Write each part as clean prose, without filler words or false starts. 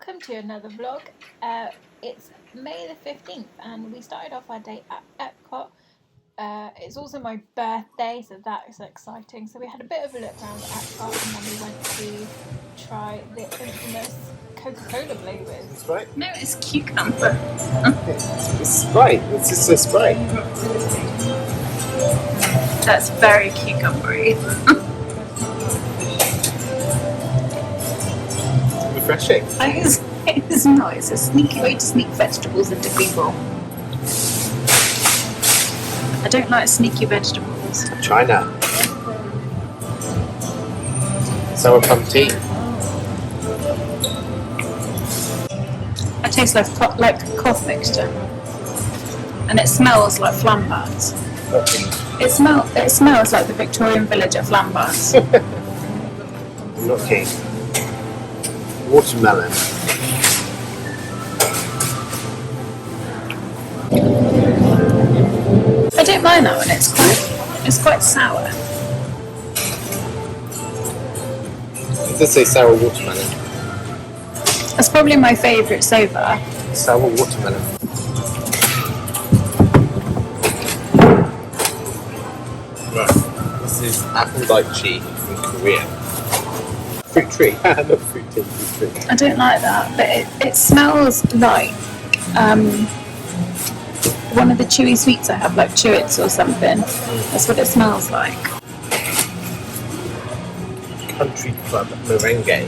welcome to another vlog. It's May the 15th and we started off our day at Epcot. It's also my birthday, so that is exciting. So we had a bit of a look around at Epcot and then we went to try the infamous Coca-Cola flavours. Sprite? No, it's cucumber. It's Sprite. It's just a Sprite. That's very cucumbery. Refreshing. It's not. It's a sneaky way to sneak vegetables into people. I don't like sneaky vegetables. China. Sour plum tea. It tastes like cough mixture, and it smells like flambats. It smells like the Victorian village at Flambats. I'm not keen. Watermelon. I don't mind that one. It's quite sour. It does say sour watermelon. That's probably my favourite so far. Sour watermelon. Right. This is apple lychee from Korea. Fruit tree. Not fruit tea, fruit tree. I don't like that, but it smells like one of the chewy sweets I have, like Chewits or something. That's what it smells like. Country Club Merengue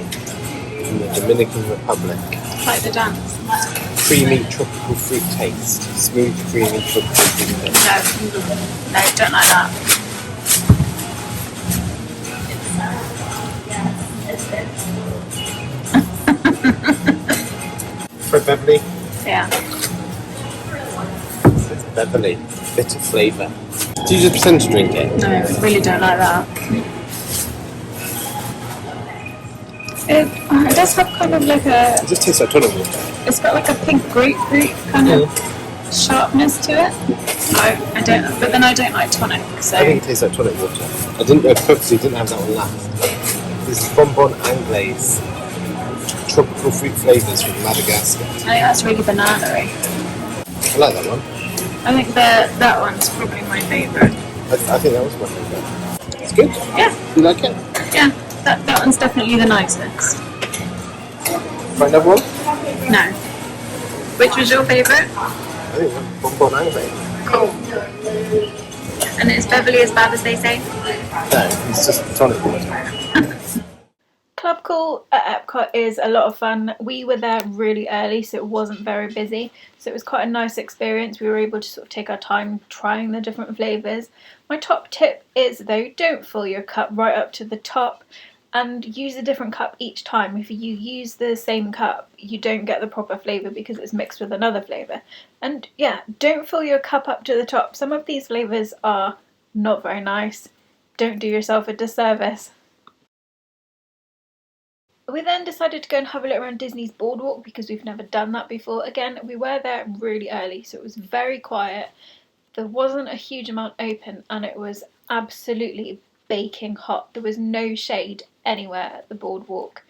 from the Dominican Republic. Like the dance. Creamy tropical fruit taste. Smooth, creamy tropical fruit taste. No, don't like that. For Beverly? Yeah. It's Beverly. Bitter flavour. Do you just pretend to drink it? No, I really don't like that. It does have kind of like a... It just tastes like toilet water. It's got like a pink grapefruit kind of sharpness to it. I don't, but then I don't like tonic, so... I think it tastes like toilet water. I purposely didn't have that one last. This is Bonbon Anglaise. Tropical fruit flavours from Madagascar. I think that's really banana-y. I like that one. I think that one's probably my favourite. I think that was my favourite. It's good. Yeah. You like it? Yeah, that one's definitely the nicest. Try another one? No. Which was your favourite? I think that's Bonbon Anglaise. Cool. And is Beverly as bad as they say? No, it's just tonic water. Club Call at Epcot is a lot of fun. We were there really early, so it wasn't very busy. So it was quite a nice experience. We were able to sort of take our time trying the different flavours. My top tip is, though, don't fill your cup right up to the top and use a different cup each time. If you use the same cup, you don't get the proper flavour because it's mixed with another flavour. And yeah, don't fill your cup up to the top. Some of these flavours are not very nice. Don't do yourself a disservice. We then decided to go and have a look around Disney's Boardwalk because we've never done that before. Again, we were there really early, so it was very quiet. There wasn't a huge amount open and it was absolutely baking hot. There was no shade anywhere at the Boardwalk.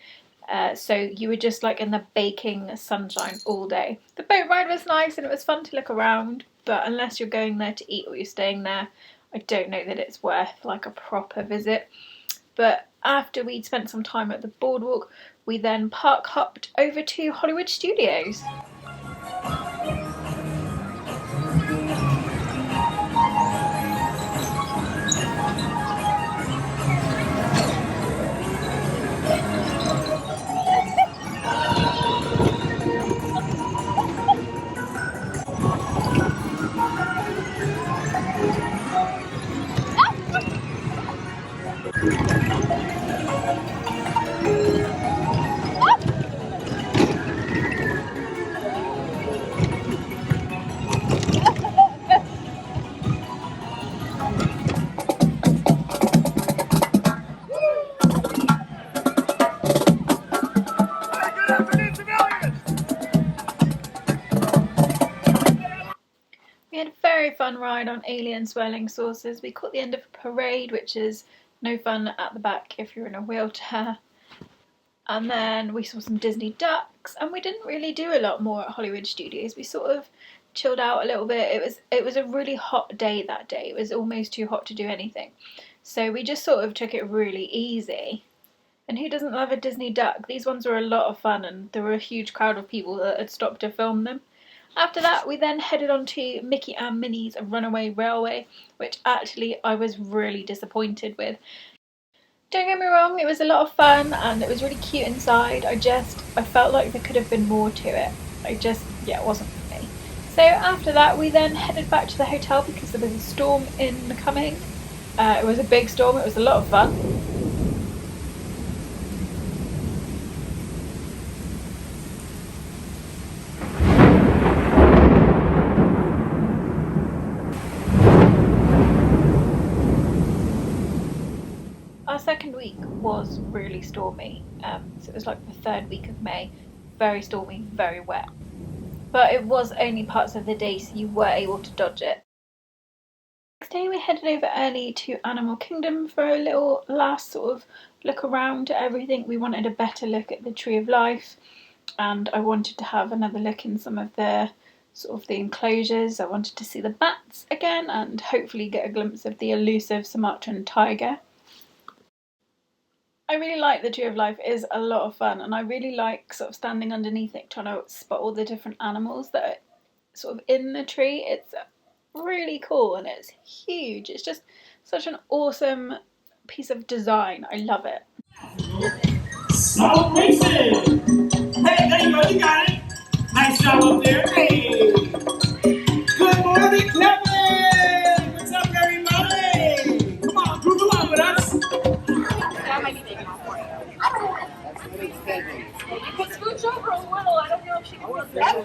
So you were just like in the baking sunshine all day. The boat ride was nice and it was fun to look around, but unless you're going there to eat or you're staying there, I don't know that it's worth like a proper visit. But after we'd spent some time at the Boardwalk, we then park hopped over to Hollywood Studios. We had a very fun ride on alien swirling saucers. We caught the end of a parade, which is no fun at the back if you're in a wheelchair. And then we saw some Disney ducks, and we didn't really do a lot more at Hollywood Studios. We sort of chilled out a little bit. It was a really hot day that day. It was almost too hot to do anything. So we just sort of took it really easy. And who doesn't love a Disney duck? These ones were a lot of fun, and there were a huge crowd of people that had stopped to film them. After that, we then headed on to Mickey and Minnie's Runaway Railway, which actually I was really disappointed with. Don't get me wrong, it was a lot of fun and it was really cute inside. I felt like there could have been more to it. Yeah, it wasn't for me. So after that, we then headed back to the hotel because there was a storm incoming. It was a big storm, it was a lot of fun. Our second week was really stormy, so it was like the third week of May, very stormy, very wet. But it was only parts of the day, so you were able to dodge it. Next day we headed over early to Animal Kingdom for a little last sort of look around at everything. We wanted a better look at the Tree of Life, and I wanted to have another look in some of the sort of the enclosures. I wanted to see the bats again and hopefully get a glimpse of the elusive Sumatran tiger. I really like the Tree of Life. It is a lot of fun, and I really like sort of standing underneath it trying to spot all the different animals that are sort of in the tree. It's really cool and it's huge. It's just such an awesome piece of design. I love it. Small Mason! Hey, there you go, you got it! Nice job up there. Hey! Good morning, Kevin! What's up, everybody? Come on, group along with us. That might be big enough for you. You could scooch over a little. I don't know if she can put that.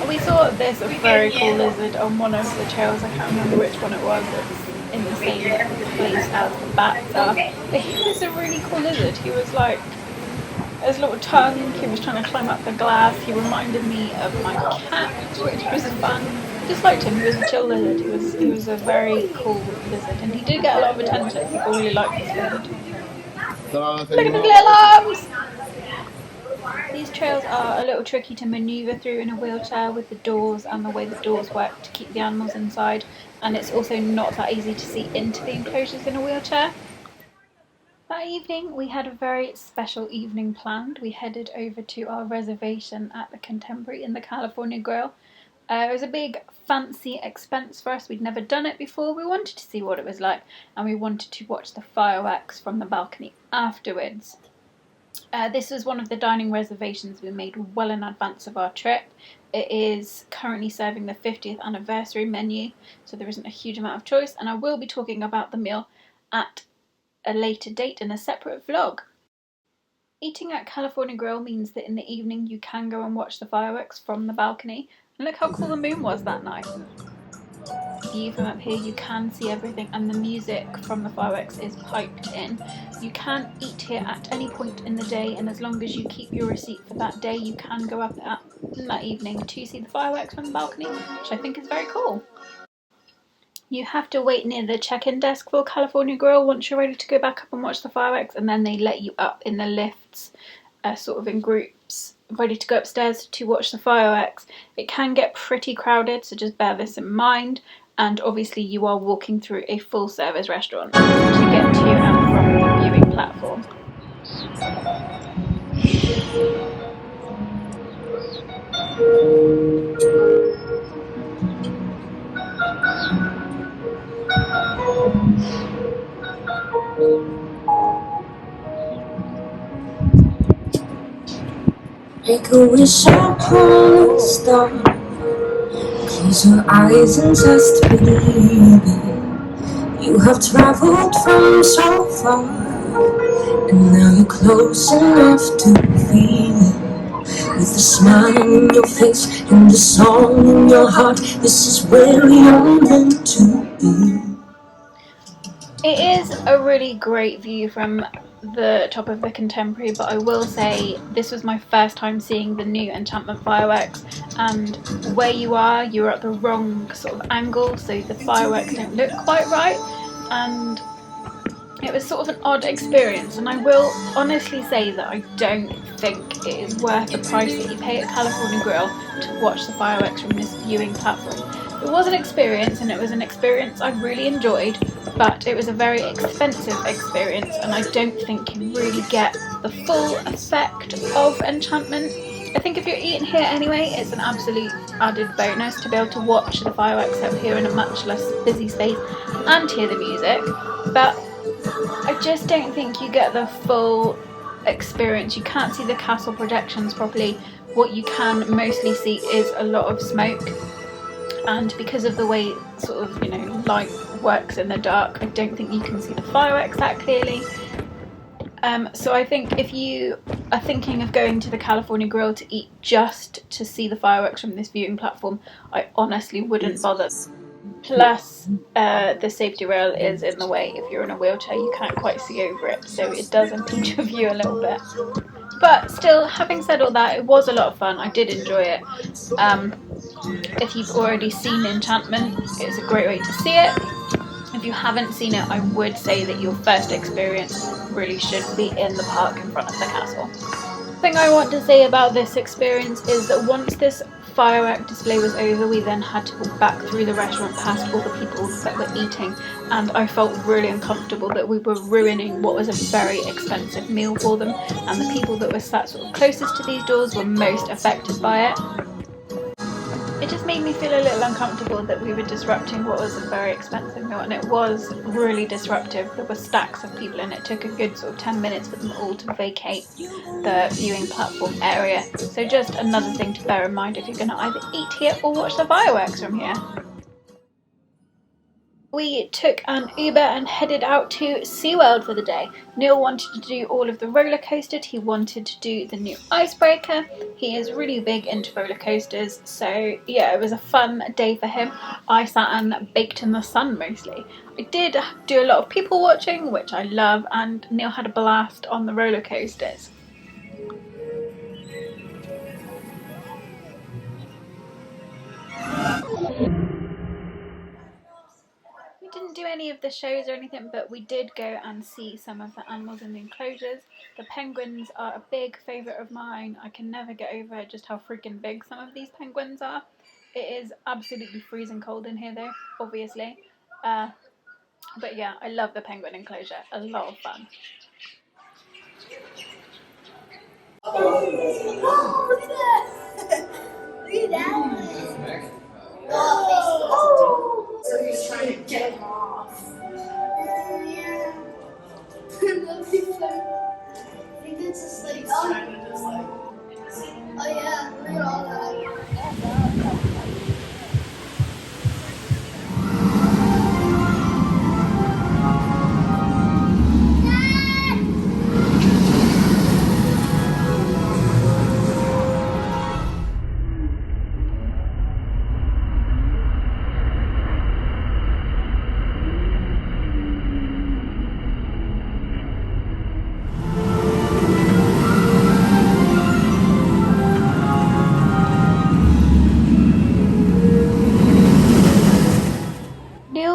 We saw this very cool lizard on one of the trails. I can't remember which one it was. It's in the same place as the bats are. But he was a really cool lizard. He was like, his little tongue, he was trying to climb up the glass. He reminded me of my cat, which was fun. I just liked him. He was a chill lizard. He was a very cool lizard, and he did get a lot of attention. People really liked this lizard. Look at his little arms! These trails are a little tricky to manoeuvre through in a wheelchair with the doors and the way the doors work to keep the animals inside, and it's also not that easy to see into the enclosures in a wheelchair. That evening we had a very special evening planned. We headed over to our reservation at the Contemporary in the California Grill. It was a big fancy expense for us. We'd never done it before. We wanted to see what it was like, and we wanted to watch the fireworks from the balcony afterwards. This was one of the dining reservations we made well in advance of our trip. It is currently serving the 50th anniversary menu, so there isn't a huge amount of choice, and I will be talking about the meal at a later date in a separate vlog. Eating at California Grill means that in the evening you can go and watch the fireworks from the balcony, and look how cool the moon was that night. View from up here, you can see everything, and the music from the fireworks is piped in. You can eat here at any point in the day, and as long as you keep your receipt for that day, you can go up in that evening to see the fireworks from the balcony, which I think is very cool. You have to wait near the check-in desk for California Grill once you're ready to go back up and watch the fireworks, and then they let you up in the lifts, sort of in groups, ready to go upstairs to watch the fireworks. It can get pretty crowded, so just bear this in mind. And obviously you are walking through a full service restaurant to get to and from the viewing platform. Make a wish upon a star. Close your eyes and just believe it. You have traveled from so far, and now you're close enough to feel it. With a smile on your face and a song in your heart, this is where you're meant to be. It is a really great view from the top of the Contemporary, but I will say this was my first time seeing the new Enchantment fireworks, and where you're at the wrong sort of angle, so the fireworks don't look quite right, and it was sort of an odd experience. And I will honestly say that I don't think it is worth the price that you pay at California Grill to watch the fireworks from this viewing platform. It was an experience, and it was an experience I really enjoyed, but it was a very expensive experience, and I don't think you really get the full effect of Enchantment. I think if you're eating here anyway, it's an absolute added bonus to be able to watch the fireworks up here in a much less busy space and hear the music, but I just don't think you get the full experience. You can't see the castle projections properly. What you can mostly see is a lot of smoke, and because of the way sort of, you know, light works in the dark, I don't think you can see the fireworks that clearly. So I think if you are thinking of going to the California Grill to eat just to see the fireworks from this viewing platform, I honestly wouldn't bother. Plus, the safety rail is in the way. If you're in a wheelchair, you can't quite see over it, so it does impede your view a little bit. But still, having said all that, it was a lot of fun. I did enjoy it. If you've already seen Enchantment, it's a great way to see it. If you haven't seen it, I would say that your first experience really should be in the park in front of the castle. The thing I want to say about this experience is that once this firework display was over, we then had to walk back through the restaurant past all the people that were eating, and I felt really uncomfortable that we were ruining what was a very expensive meal for them, and the people that were sat sort of closest to these doors were most affected by it. It just made me feel a little uncomfortable that we were disrupting what was a very expensive meal, and it was really disruptive. There were stacks of people, and it took a good sort of 10 minutes for them all to vacate the viewing platform area. So just another thing to bear in mind if you're going to either eat here or watch the fireworks from here. We took an Uber and headed out to Seaworld for the day. Neil wanted to do all of the roller coasters. He wanted to do the new icebreaker. He is really big into roller coasters, so yeah, it was a fun day for him. I sat and baked in the sun mostly. I did do a lot of people watching, which I love, and Neil had a blast on the roller coasters. Didn't do any of the shows or anything, but we did go and see some of the animals in the enclosures. The penguins are a big favourite of mine. I can never get over just how freaking big some of these penguins are. It is absolutely freezing cold in here though, obviously. But yeah, I love the penguin enclosure. A lot of fun. Oh, look at that! Look at that! Oh! So he's trying to get him off. Yeah. That'd be fun. I think it's just like trying to just like. Oh yeah, look at all that.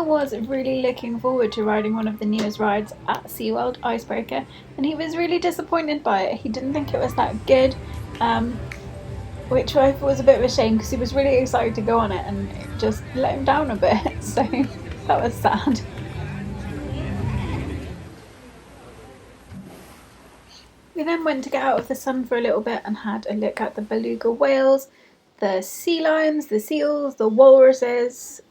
Was really looking forward to riding one of the newest rides at SeaWorld, Icebreaker, and he was really disappointed by it. He didn't think it was that good, which I thought was a bit of a shame because he was really excited to go on it and it just let him down a bit, so that was sad. We then went to get out of the sun for a little bit and had a look at the beluga whales, the sea lions, the seals, the walruses,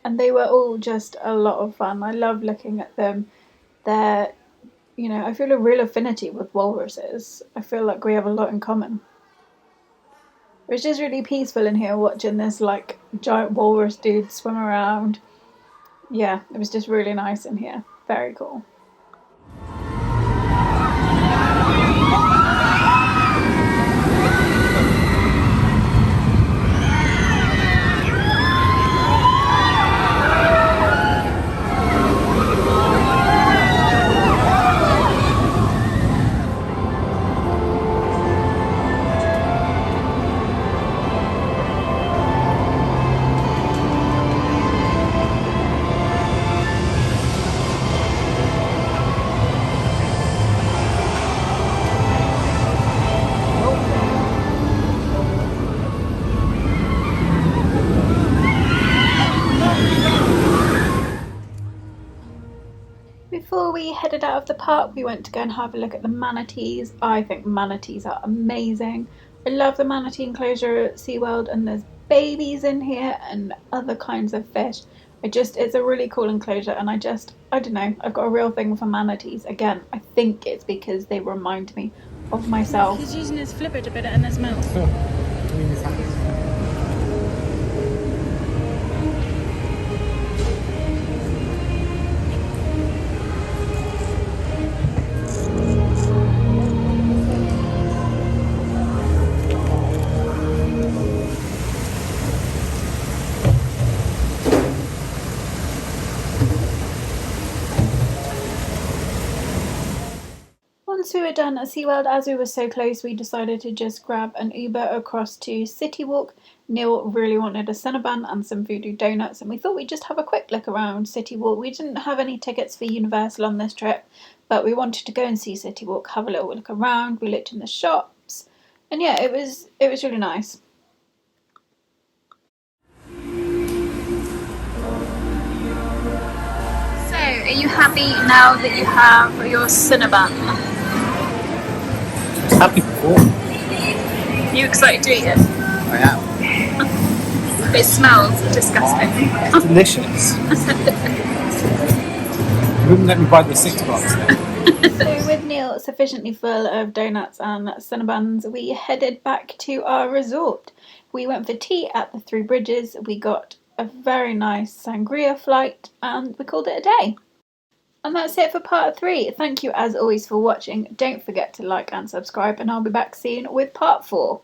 and they were all just a lot of fun. I love looking at them. They're, you know, I feel a real affinity with walruses. I feel like we have a lot in common. It was just really peaceful in here watching this like giant walrus dude swim around. Yeah, it was just really nice in here. Very cool. Before we headed out of the park, we went to go and have a look at the manatees. I think manatees are amazing. I love the manatee enclosure at Seaworld, and there's babies in here and other kinds of fish. It's a really cool enclosure, and I don't know, I've got a real thing for manatees. Again, I think it's because they remind me of myself. He's using his flipper to put it in his mouth. Once we were done at Seaworld, as we were so close, we decided to just grab an Uber across to City Walk. Neil really wanted a Cinnabon and some Voodoo Donuts, and we thought we'd just have a quick look around City Walk. We didn't have any tickets for Universal on this trip, but we wanted to go and see City Walk, have a little look around. We looked in the shops, and yeah, it was really nice. So, are you happy now that you have your Cinnabon? I was happy before. Are you excited to eat it? I am. It smells disgusting. It's delicious. You wouldn't let me buy the 6 box then. So with Neil sufficiently full of donuts and Cinnabons, we headed back to our resort. We went for tea at the Three Bridges. We got a very nice sangria flight, and we called it a day. And that's it for part 3. Thank you as always for watching. Don't forget to like and subscribe, and I'll be back soon with part 4.